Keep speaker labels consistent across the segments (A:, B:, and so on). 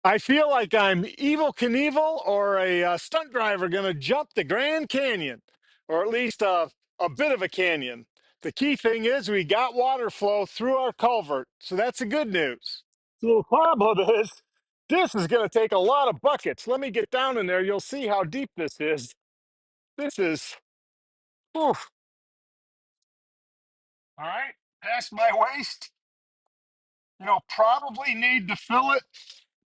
A: I feel like I'm Evil Knievel or a stunt driver going to jump the Grand Canyon, or at least a bit of a canyon. The key thing is we got water flow through our culvert, so that's the good news. The little problem is this is going to take a lot of buckets. Let me get down in there. You'll see how deep this is. This is, oof, all right, past my waist. Probably need to fill it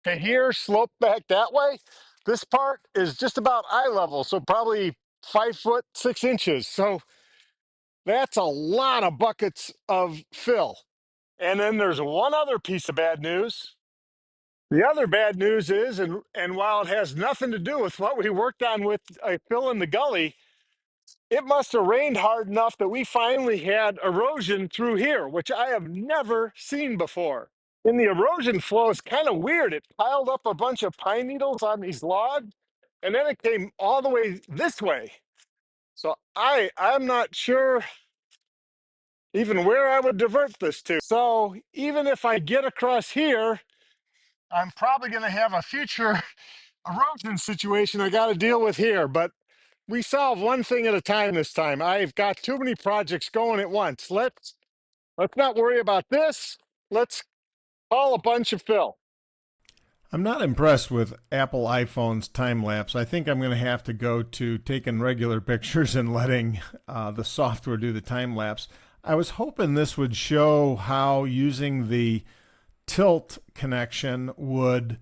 A: to here, slope back that way. This part is just about eye level, so probably 5 foot 6 inches. So that's a lot of buckets of fill. And then there's one other piece of bad news. The other bad news is, and while it has nothing to do with what we worked on with a fill in the gully, it must have rained hard enough that we finally had erosion through here, which I have never seen before. And the erosion flow is kind of weird. It piled up a bunch of pine needles on these logs, and then it came all the way this way. So I'm not sure even where I would divert this to. So even if I get across here, I'm probably going to have a future erosion situation I got to deal with here. But we solve one thing at a time this time. I've got too many projects going at once. Let's not worry about this. Let's call a bunch of fill.
B: I'm not impressed with Apple iPhone's time lapse. I think I'm going to have to go to taking regular pictures and letting the software do the time lapse. I was hoping this would show how using the tilt connection would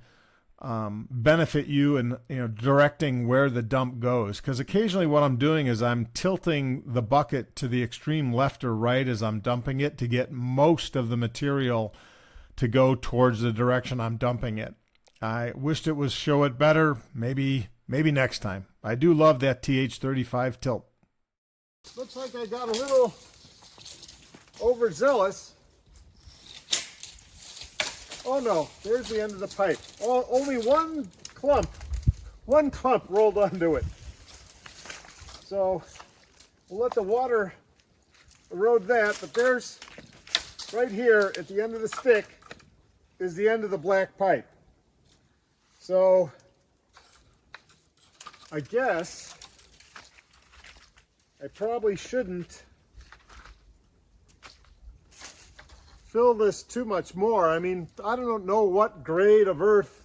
B: benefit you in directing where the dump goes. Because occasionally what I'm doing is I'm tilting the bucket to the extreme left or right as I'm dumping it to get most of the material to go towards the direction I'm dumping it. I wished it was show it better. Maybe next time. I do love that TH35 tilt.
A: Looks like I got a little overzealous. Oh no, there's the end of the pipe. Oh, only one clump rolled onto it. So we'll let the water erode that, but there's, right here at the end of the stick is the end of the black pipe. So I guess I probably shouldn't fill this too much more. I mean, I don't know what grade of earth,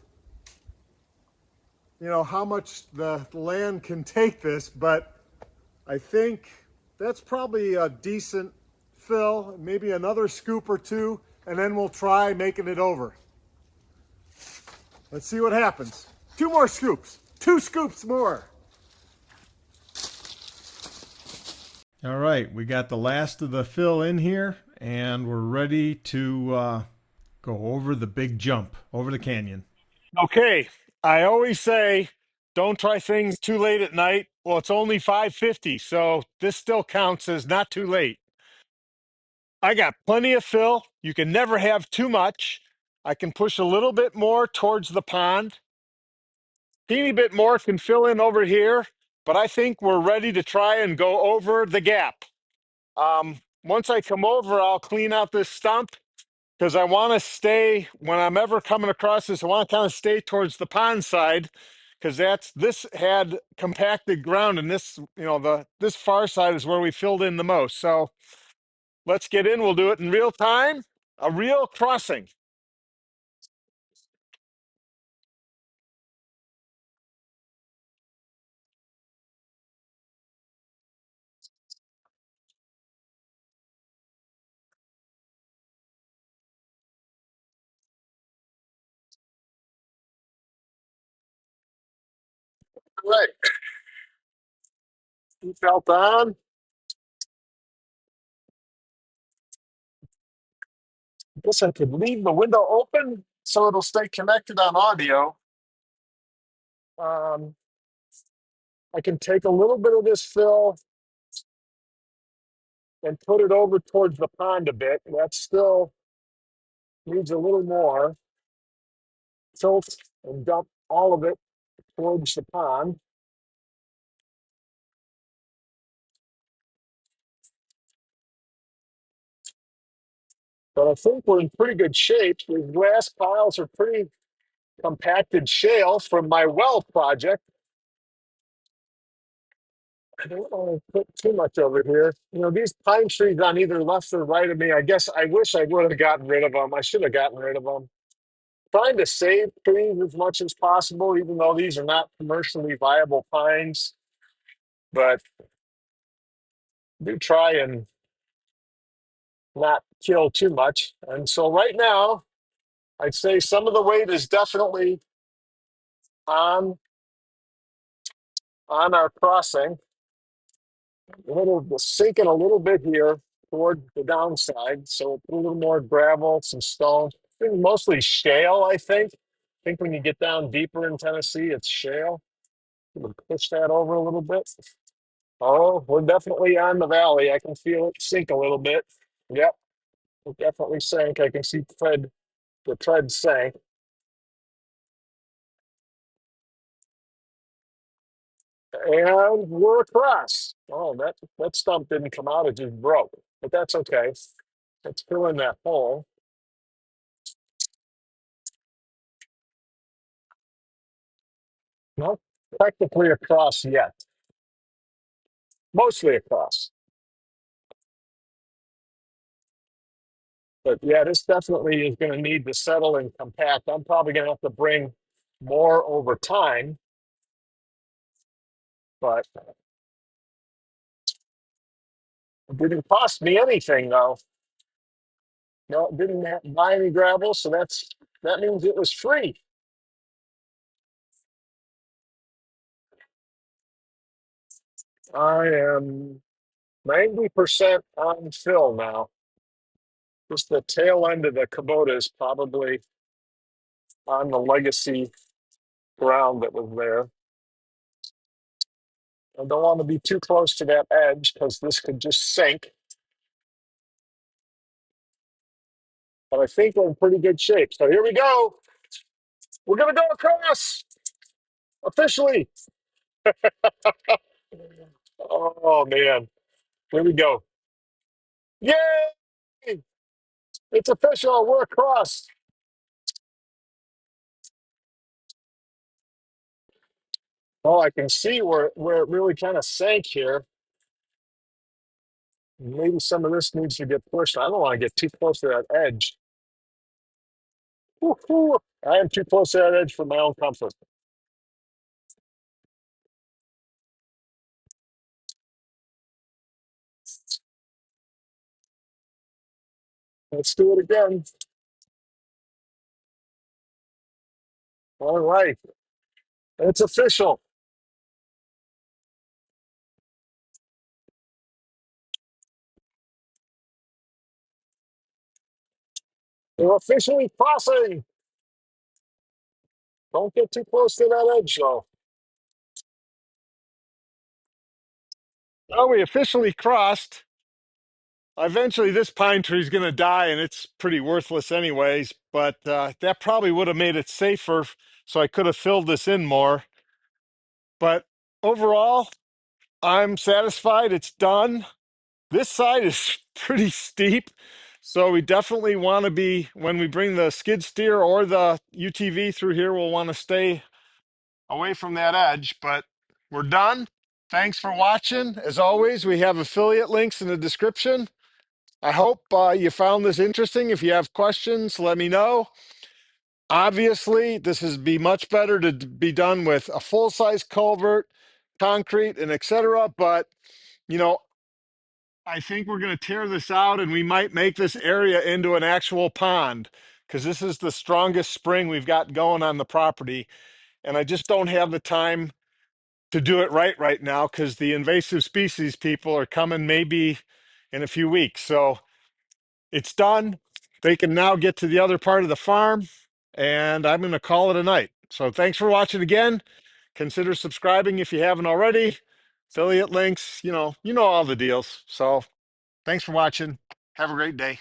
A: how much the land can take this, but I think that's probably a decent fill, maybe another scoop or two, and then we'll try making it over. Let's see what happens. 2 more scoops, 2 scoops more.
B: All right, we got the last of the fill in here, and we're ready to go over the big jump, over the canyon.
A: Okay, I always say don't try things too late at night. Well, it's only 5:50, so this still counts as not too late. I got plenty of fill. You can never have too much. I can push a little bit more towards the pond. Teeny bit more can fill in over here, but I think we're ready to try and go over the gap. Once I come over, I'll clean out this stump because I want to stay, when I'm ever coming across this, I want to kind of stay towards the pond side because this had compacted ground, and this, this far side is where we filled in the most. So let's get in. We'll do it in real time, a real crossing. All right. Seatbelt on. Guess I could leave the window open so it'll stay connected on audio. Um, I can take a little bit of this fill and put it over towards the pond a bit. That still needs a little more. Tilt and dump all of it towards the pond. But I think we're in pretty good shape. The grass piles are pretty compacted shale from my well project. I don't want to put too much over here. You know, these pine trees on either left or right of me, I guess I wish I would have gotten rid of them. I should have gotten rid of them. Trying to save trees as much as possible, even though these are not commercially viable pines, but do try and not kill too much. And so right now, I'd say some of the weight is definitely on on our crossing. A little sinking a little bit here toward the downside. So put a little more gravel, some stone. I think mostly shale, I think. I think when you get down deeper in Tennessee, it's shale. We'll push that over a little bit. Oh, we're definitely on the valley. I can feel it sink a little bit. Yep, it definitely sank. I can see the tread sank. And we're across. Oh, that stump didn't come out, it just broke. But that's okay. Let's fill in that hole. Not technically across yet. Mostly across. But yeah, this definitely is going to need to settle and compact. I'm probably going to have to bring more over time, but it didn't cost me anything though. No, it didn't buy any gravel, so that means it was free. I am 90% on fill now. Just the tail end of the Kubota is probably on the legacy ground that was there. I don't want to be too close to that edge because this could just sink. But I think we're in pretty good shape. So here we go. We're going to go across officially. Oh, man. Here we go. Yay! It's official. We're across. Oh, I can see where it really kind of sank here. Maybe some of this needs to get pushed. I don't want to get too close to that edge. Woo-hoo. I am too close to that edge for my own comfort. Let's do it again. All right. It's official. We're officially crossing. Don't get too close to that edge, though. Oh, we officially crossed. Eventually, this pine tree is going to die, and it's pretty worthless, anyways. But that probably would have made it safer, so I could have filled this in more. But overall, I'm satisfied. It's done. This side is pretty steep, so we definitely want to be, when we bring the skid steer or the UTV through here, we'll want to stay away from that edge. But we're done. Thanks for watching. As always, we have affiliate links in the description. I hope you found this interesting. If you have questions, let me know. Obviously, this is be much better to be done with a full-size culvert, concrete, and etc. But, you know, I think we're going to tear this out and we might make this area into an actual pond because this is the strongest spring we've got going on the property. And I just don't have the time to do it right now because the invasive species people are coming maybe in a few weeks. So it's done. They can now get to the other part of the farm, and I'm going to call it a night. So thanks for watching again. Consider subscribing if you haven't already. Affiliate links, you know all the deals. So thanks for watching. Have a great day.